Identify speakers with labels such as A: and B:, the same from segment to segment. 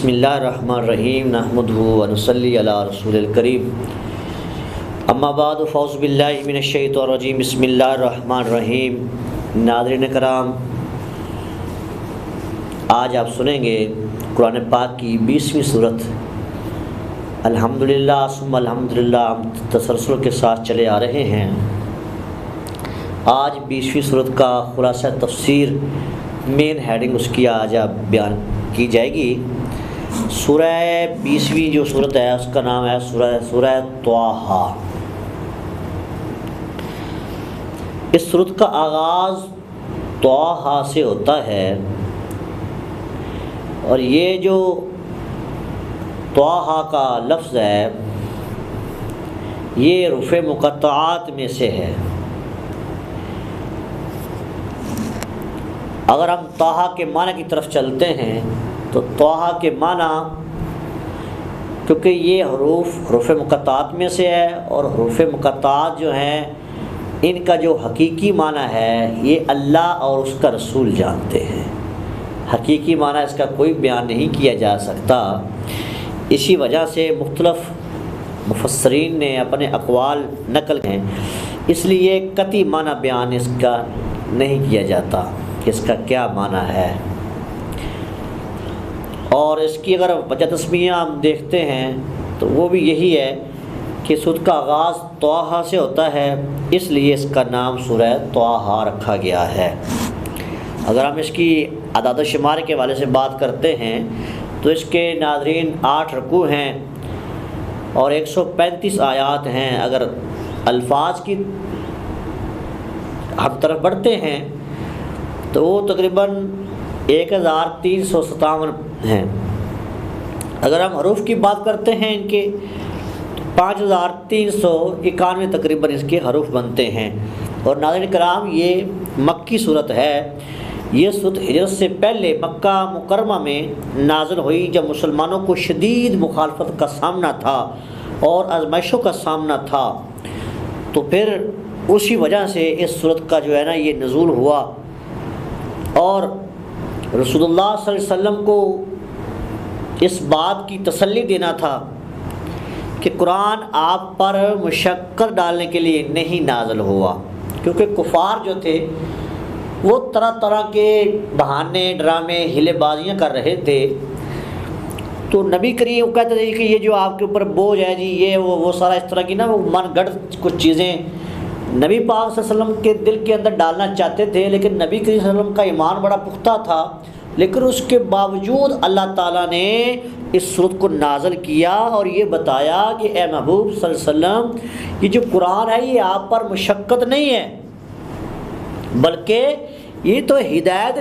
A: بسم اللہ الرحمن الرحیم نحمدہ ونصلی علی رسول الکریم اما بعد فاعوذ باللہ من الشیطان الرجیم بسم اللہ الرحمن الرحیم۔ ناظرین کرام، آج آپ سنیں گے قرآن پاک کی 20ویں صورت الحمدللہ ثم الحمدللہ، ہم تسلسل کے ساتھ چلے آ رہے ہیں۔ آج 20ویں صورت کا خلاصہ تفسیر، مین ہیڈنگ اس کی آج آپ بیان کی جائے گی۔ سورہ 20ویں جو صورت ہے اس کا نام ہے سورہ طٰہٰ۔ اس صورت کا آغاز طٰہٰ سے ہوتا ہے، اور یہ جو طٰہٰ کا لفظ ہے یہ حروف مقطعات میں سے ہے۔ اگر ہم طٰہٰ کے معنی کی طرف چلتے ہیں تو طٰہٰ کے معنی، کیونکہ یہ حروف مقطعات میں سے ہے، اور حروف مقطعات جو ہیں ان کا جو حقیقی معنی ہے یہ اللہ اور اس کا رسول جانتے ہیں۔ حقیقی معنی اس کا کوئی بیان نہیں کیا جا سکتا۔ اسی وجہ سے مختلف مفسرین نے اپنے اقوال نقل ہیں، اس لیے قطعی معنی بیان اس کا نہیں کیا جاتا کہ اس کا کیا معنی ہے۔ اور اس کی اگر وجہ تسمیہ ہم دیکھتے ہیں تو وہ بھی یہی ہے کہ سورت کا آغاز طٰہٰ سے ہوتا ہے، اس لیے اس کا نام سورہ طٰہٰ رکھا گیا ہے۔ اگر ہم اس کی اعداد و شمار کے حوالے سے بات کرتے ہیں تو اس کے ناظرین 8 رکوع ہیں اور 135 آیات ہیں۔ اگر الفاظ کی ہم طرف بڑھتے ہیں تو وہ تقریباً 1357 ہیں۔ اگر ہم حروف کی بات کرتے ہیں ان کے 5391 تقریباً اس کے حروف بنتے ہیں۔ اور ناظرین کرام، یہ مکی صورت ہے۔ یہ صورت ہجرت سے پہلے مکہ مکرمہ میں نازل ہوئی، جب مسلمانوں کو شدید مخالفت کا سامنا تھا اور آزمائشوں کا سامنا تھا، تو پھر اسی وجہ سے اس صورت کا جو ہے نا یہ نزول ہوا، اور رسول اللہ صلی اللہ علیہ وسلم کو اس بات کی تسلی دینا تھا کہ قرآن آپ پر مشقت ڈالنے کے لیے نہیں نازل ہوا، کیونکہ کفار جو تھے وہ طرح طرح کے بہانے، ڈرامے، ہیلے بازیاں کر رہے تھے۔ تو نبی کریم کہتے تھے کہ یہ جو آپ کے اوپر بوجھ ہے جی، یہ وہ سارا اس طرح کی نا وہ من گڑھ کچھ چیزیں نبی پاک صلی اللہ علیہ وسلم کے دل کے اندر ڈالنا چاہتے تھے، لیکن نبی کریم صلی اللہ علیہ وسلم کا ایمان بڑا پختہ تھا۔ لیکن اس کے باوجود اللہ تعالیٰ نے اس صورت کو نازل کیا اور یہ بتایا کہ اے محبوب صلی اللہ علیہ وسلم، یہ جو قرآن ہے یہ آپ پر مشقت نہیں ہے، بلکہ یہ تو ہدایت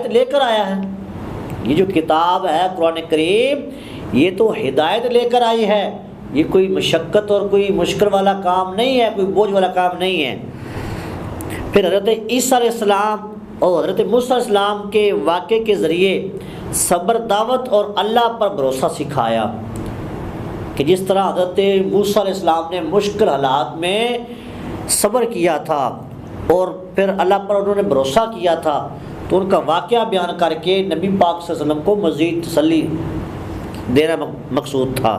A: لے کر آیا ہے۔ یہ جو کتاب ہے قرآن کریم، یہ تو ہدایت لے کر آئی ہے، یہ کوئی مشقت اور کوئی مشکل والا کام نہیں ہے، کوئی بوجھ والا کام نہیں ہے۔ پھر حضرت عیسیٰ علیہ السلام اور حضرت موسیٰ علیہ السلام کے واقعے کے ذریعے صبر، دعوت اور اللہ پر بھروسہ سکھایا، کہ جس طرح حضرت موسیٰ علیہ السلام نے مشکل حالات میں صبر کیا تھا اور پھر اللہ پر انہوں نے بھروسہ کیا تھا، تو ان کا واقعہ بیان کر کے نبی پاک صلی اللہ علیہ وسلم کو مزید تسلی دینا مقصود تھا۔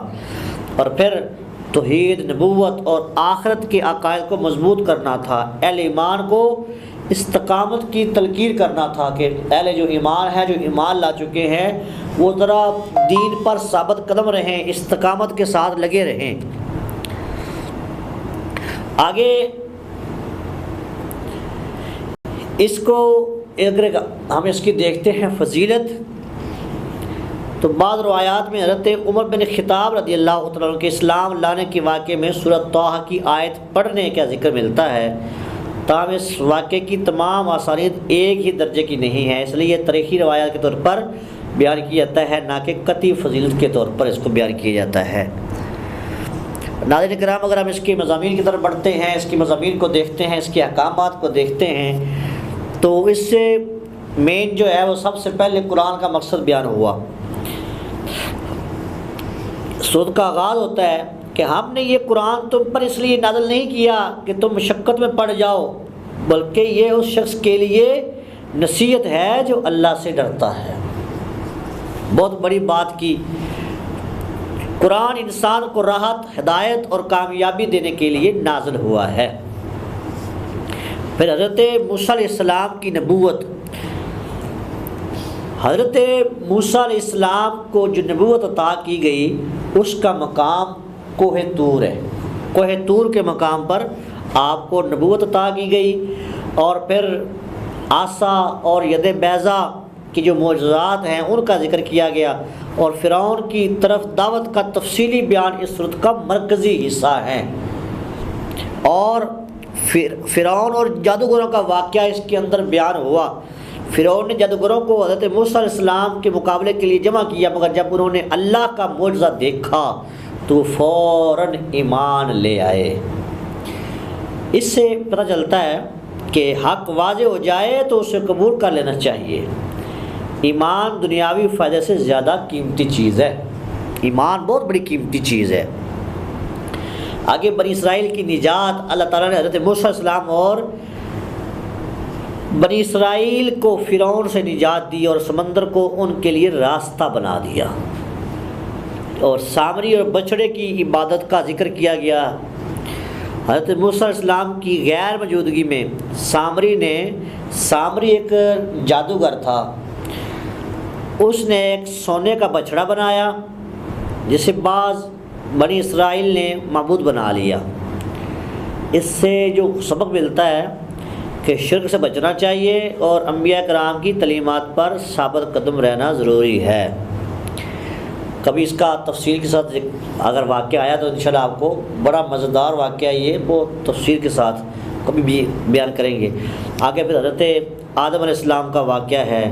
A: اور پھر توحید، نبوت اور آخرت کے عقائد کو مضبوط کرنا تھا، اہل ایمان کو استقامت کی تلقین کرنا تھا کہ اہل جو ایمان ہے، جو ایمان لا چکے ہیں، وہ ذرا دین پر ثابت قدم رہیں، استقامت کے ساتھ لگے رہیں۔ آگے اس کو اگر ہم اس کی دیکھتے ہیں فضیلت، تو بعض روایات میں حضرت عمر بن خطاب رضی اللہ تعالیٰ عنہ کے اسلام لانے کے واقعے میں سورۃ طٰہٰ کی آیت پڑھنے کا ذکر ملتا ہے، تاہم اس واقعے کی تمام آثاریت ایک ہی درجے کی نہیں ہے، اس لیے یہ تاریخی روایات کے طور پر بیان کیا جاتا ہے، نہ کہ قطعی فضیلت کے طور پر اس کو بیان کیا جاتا ہے۔ ناظرین کرام، اگر ہم اس کے مضامین کی طرف بڑھتے ہیں، اس کی مضامین کو دیکھتے ہیں، اس کے احکامات کو دیکھتے ہیں، تو اس سے مین جو ہے وہ سب سے پہلے قرآن کا مقصد بیان ہوا۔ سورت کا آغاز ہوتا ہے کہ ہم نے یہ قرآن تم پر اس لیے نازل نہیں کیا کہ تم مشقت میں پڑ جاؤ، بلکہ یہ اس شخص کے لیے نصیحت ہے جو اللہ سے ڈرتا ہے۔ بہت بڑی بات کی۔ قرآن انسان کو راحت، ہدایت اور کامیابی دینے کے لیے نازل ہوا ہے۔ پھر حضرت موسیٰ علیہ السلام کی نبوت۔ حضرت موسیٰ علیہ السلام کو جو نبوت عطا کی گئی اس کا مقام کوہ طور ہے۔ کوہ طور کے مقام پر آپ کو نبوت عطا کی گئی، اور پھر عصا اور ید بیضا کی جو معجزات ہیں ان کا ذکر کیا گیا، اور فرعون کی طرف دعوت کا تفصیلی بیان اس صورت کا مرکزی حصہ ہے۔ اور فرعون اور جادوگروں کا واقعہ اس کے اندر بیان ہوا۔ فرعون نے جادوگروں کو حضرت موسیٰ علیہ السلام کے مقابلے کے لیے جمع کیا، مگر جب انہوں نے اللہ کا معجزہ دیکھا تو فوراً ایمان لے آئے۔ اس سے پتہ چلتا ہے کہ حق واضح ہو جائے تو اسے قبول کر لینا چاہیے۔ ایمان دنیاوی فائدے سے زیادہ قیمتی چیز ہے۔ ایمان بہت بڑی قیمتی چیز ہے۔ آگے بنی اسرائیل کی نجات، اللہ تعالیٰ نے حضرت موسیٰ علیہ السلام اور بنی اسرائیل کو فرعون سے نجات دی اور سمندر کو ان کے لیے راستہ بنا دیا، اور سامری اور بچڑے کی عبادت کا ذکر کیا گیا۔ حضرت موسیٰ علیہ السلام کی غیر موجودگی میں سامری ایک جادوگر تھا، اس نے ایک سونے کا بچڑا بنایا جسے بعض بنی اسرائیل نے معبود بنا لیا۔ اس سے جو سبق ملتا ہے کہ شرک سے بچنا چاہیے اور انبیاء کرام کی تعلیمات پر ثابت قدم رہنا ضروری ہے۔ کبھی اس کا تفصیل کے ساتھ اگر واقعہ آیا تو انشاءاللہ آپ کو بڑا مزیدار واقعہ یہ وہ تفصیل کے ساتھ کبھی بھی بیان کریں گے۔ آگے پھر حضرت آدم علیہ السلام کا واقعہ ہے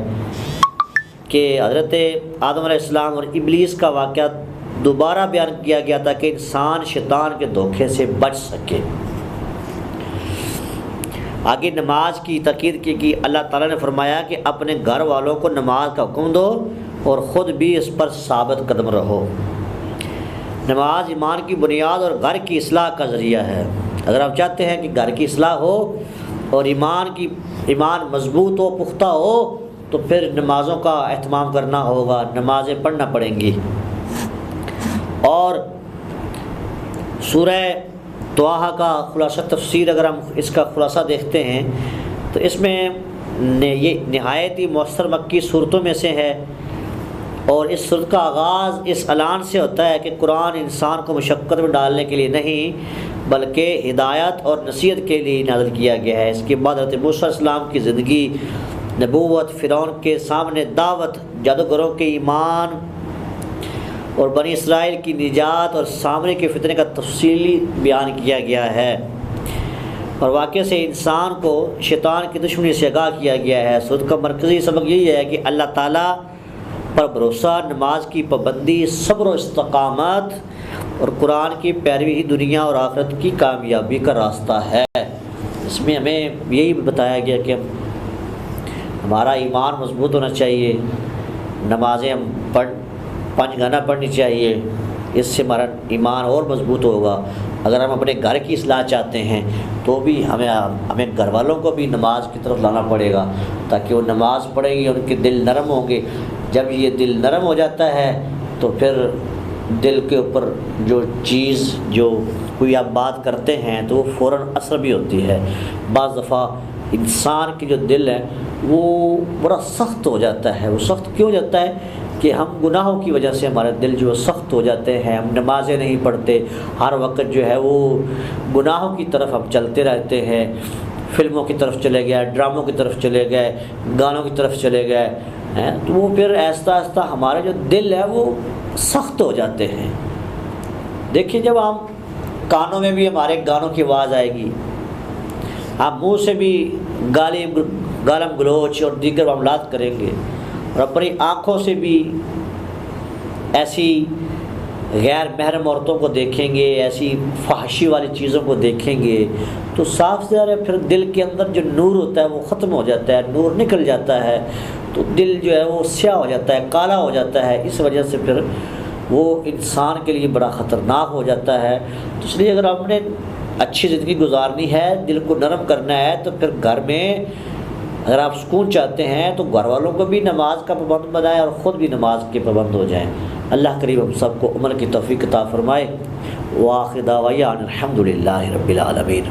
A: کہ حضرت آدم علیہ السلام اور ابلیس کا واقعہ دوبارہ بیان کیا گیا تھا کہ انسان شیطان کے دھوکے سے بچ سکے۔ آگے نماز کی تاکید کی کہ اللہ تعالیٰ نے فرمایا کہ اپنے گھر والوں کو نماز کا حکم دو اور خود بھی اس پر ثابت قدم رہو۔ نماز ایمان کی بنیاد اور گھر کی اصلاح کا ذریعہ ہے۔ اگر آپ چاہتے ہیں کہ گھر کی اصلاح ہو اور ایمان مضبوط ہو، پختہ ہو، تو پھر نمازوں کا اہتمام کرنا ہوگا، نمازیں پڑھنا پڑیں گی۔ اور سورہ طٰہٰ کا خلاصہ تفسیر اگر ہم اس کا خلاصہ دیکھتے ہیں تو اس میں یہ نہایت ہی مؤثر مکی صورتوں میں سے ہے، اور اس صورت کا آغاز اس اعلان سے ہوتا ہے کہ قرآن انسان کو مشقت میں ڈالنے کے لیے نہیں بلکہ ہدایت اور نصیحت کے لیے نازل کیا گیا ہے۔ اس کے بعد حضرت موسیٰ علیہ السلام کی زندگی، نبوت، فرعون کے سامنے دعوت، جادوگروں کے ایمان اور بنی اسرائیل کی نجات اور سامری کے فتنے کا تفصیلی بیان کیا گیا ہے، اور واقعے سے انسان کو شیطان کی دشمنی سے آگاہ کیا گیا ہے۔ سورت کا مرکزی سبق یہی ہے کہ اللہ تعالیٰ پر بھروسہ، نماز کی پابندی، صبر و استقامت اور قرآن کی پیروی ہی دنیا اور آخرت کی کامیابی کا راستہ ہے۔ اس میں ہمیں یہی بتایا گیا کہ ہمارا ایمان مضبوط ہونا چاہیے، نمازیں ہم پانچ گانا پڑھنی چاہیے، اس سے ہمارا ایمان اور مضبوط ہوگا۔ اگر ہم اپنے گھر کی اصلاح چاہتے ہیں تو بھی ہمیں گھر والوں کو بھی نماز کی طرف لانا پڑے گا، تاکہ وہ نماز پڑھیں گے، ان کے دل نرم ہوں گے۔ جب یہ دل نرم ہو جاتا ہے تو پھر دل کے اوپر جو چیز جو کوئی آپ بات کرتے ہیں تو وہ فوراً اثر بھی ہوتی ہے۔ بعض دفعہ انسان کی جو دل ہے وہ بڑا سخت ہو جاتا ہے۔ وہ سخت کیوں ہو جاتا ہے کہ ہم گناہوں کی وجہ سے ہمارے دل جو سخت ہو جاتے ہیں، ہم نمازیں نہیں پڑھتے، ہر وقت جو ہے وہ گناہوں کی طرف ہم چلتے رہتے ہیں، فلموں کی طرف چلے گئے، ڈراموں کی طرف چلے گئے، گانوں کی طرف چلے گئے، تو وہ پھر آہستہ آہستہ ہمارے جو دل ہے وہ سخت ہو جاتے ہیں۔ دیکھیے جب ہم کانوں میں بھی ہمارے گانوں کی آواز آئے گی، ہم منہ سے بھی گالم گلوچ اور دیگر معاملات کریں گے، اور اپنی آنکھوں سے بھی ایسی غیر محرم عورتوں کو دیکھیں گے، ایسی فحشی والی چیزوں کو دیکھیں گے، تو صاف ظاہر ہے پھر دل کے اندر جو نور ہوتا ہے وہ ختم ہو جاتا ہے، نور نکل جاتا ہے، تو دل جو ہے وہ سیاہ ہو جاتا ہے، کالا ہو جاتا ہے۔ اس وجہ سے پھر وہ انسان کے لیے بڑا خطرناک ہو جاتا ہے۔ تو اس لیے اگر ہم نے اچھی زندگی گزارنی ہے، دل کو نرم کرنا ہے، تو پھر گھر میں اگر آپ سکون چاہتے ہیں تو گھر والوں کو بھی نماز کا پابند بنائیں اور خود بھی نماز کے پابند ہو جائیں۔ اللہ کریم ہم سب کو عمل کی توفیق عطا فرمائے۔ وآخر دعوانا الحمد للہ رب العالمین۔